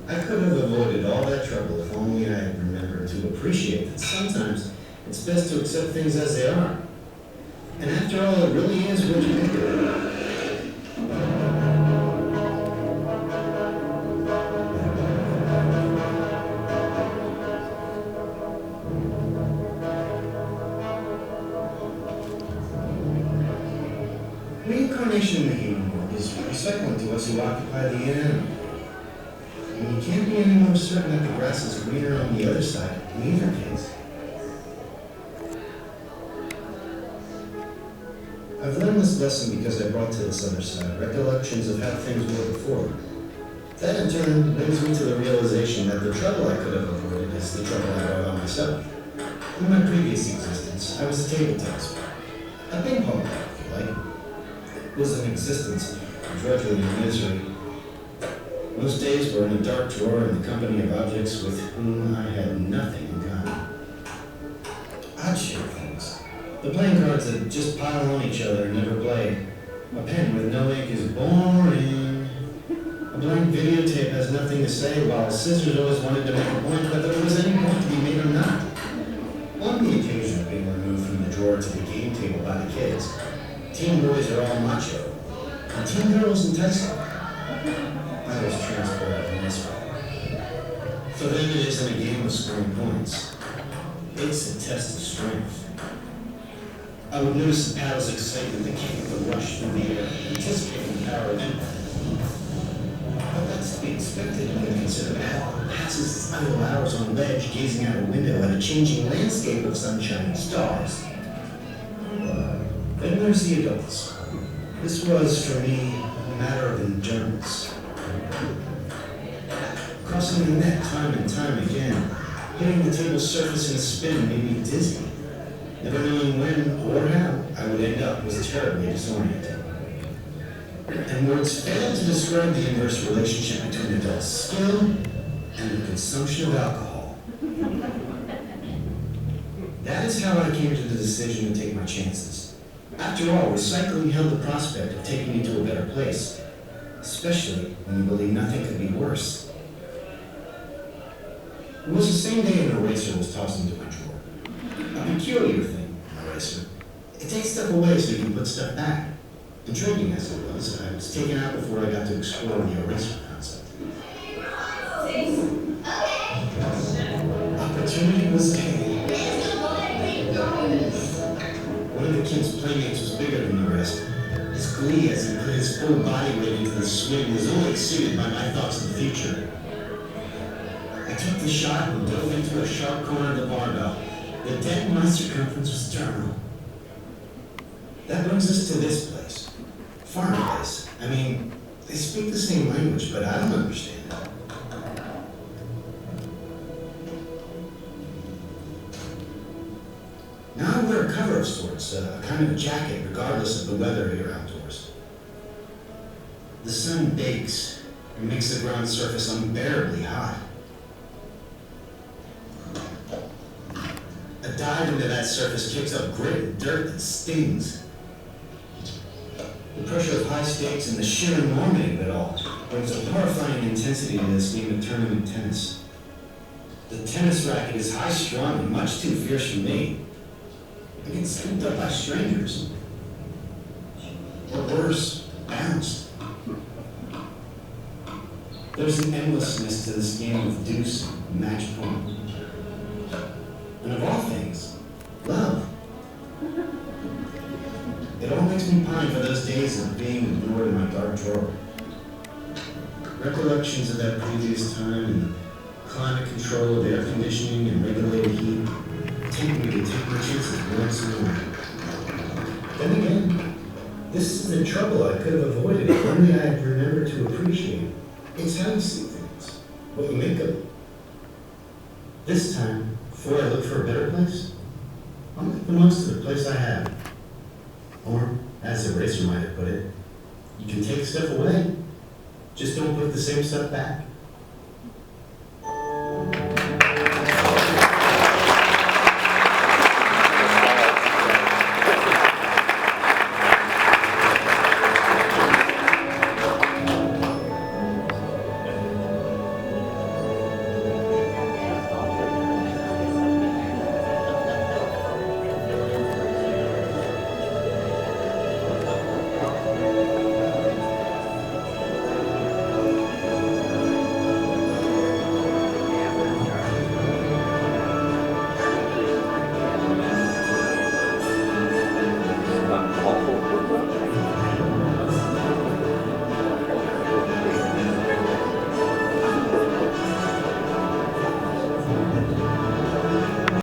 I could have avoided all that trouble if only I had remembered to appreciate that sometimes it's best to accept things as they are. And after all, it really is what you make of it. Reincarnation in the human world is recycling to us who occupy the inanimate. And you can't be any more certain that the grass is greener on the other side in either case. I've learned this lesson because I brought to this other side recollections of how things were before. That in turn brings me to the realization that the trouble I could have avoided is the trouble I brought on myself. In my previous existence, I was a table tennis player. A ping pong player, if you like. It was an existence drudgery and misery. Most days were in a dark drawer in the company of objects with whom I had nothing in common. Odd-shaped things. The playing cards that just pile on each other and never play. A pen with no ink is boring. A blank videotape has nothing to say, while scissors always wanted to make a point whether there was any point to be made or not. On the occasion of being removed from the drawer to the game table by the kids, teen boys are all macho, and teen girls enticing. I was transported in this way. For them it isn't a game of scoring points. It's a test of strength. I would notice the paddle's excitement that came with a rush through the air, anticipating the power of impact. But that's to be expected when you consider Al passes his idle hours on ledge gazing out a window at a changing landscape of sunshine and stars. Then there's the adults. This was, for me, a matter of endurance. Crossing the net time and time again, hitting the table's surface in a spin made me dizzy. Never knowing when or how I would end up was terribly disorienting. And words fail to describe the inverse relationship between adult skill and the consumption of alcohol. That is how I came to the decision to take my chances. After all, recycling held the prospect of taking me to a better place, especially when you believe nothing could be worse. It was the same day an eraser was tossed into my drawer. A peculiar thing, an eraser. It takes stuff away so you can put stuff back. Intriguing as it was, I was taken out before I got to explore the eraser concept. Opportunity was paid. One of the kid's playmates was bigger than the rest. His glee as he put his full body weight into the swing was only exceeded by my thoughts of the future. I took the shot and dove into a sharp corner of the barbell. The dent in my circumference was terminal. That brings us to this place. Farm place. I mean, they speak the same language, but I don't understand it. Now I wear a cover of sorts, a kind of jacket, regardless of the weather here outdoors. The sun bakes and makes the ground surface unbearably hot. A dive into that surface kicks up grit and dirt that stings. The pressure of high stakes and the sheer enormity of it all brings a horrifying intensity to this game of tournament tennis. The tennis racket is high-strung and much too fierce for me. I get scooped up by strangers. Or worse, bounced. There's an endlessness to this game of deuce and match point. And of all things, love. It all makes me pine for those days of being ignored in my dark drawer. Recollections of that previous time and climate control of air conditioning and regulated heat tempt me to take my chances once more. Then again, this is the trouble I could have avoided if only I had remembered to appreciate. It's how you see things, what you make of it. This time, before I look for a better place, I'll make the most of the place I have. Or, as the racer might have put it, you can take stuff away, just don't put the same stuff back.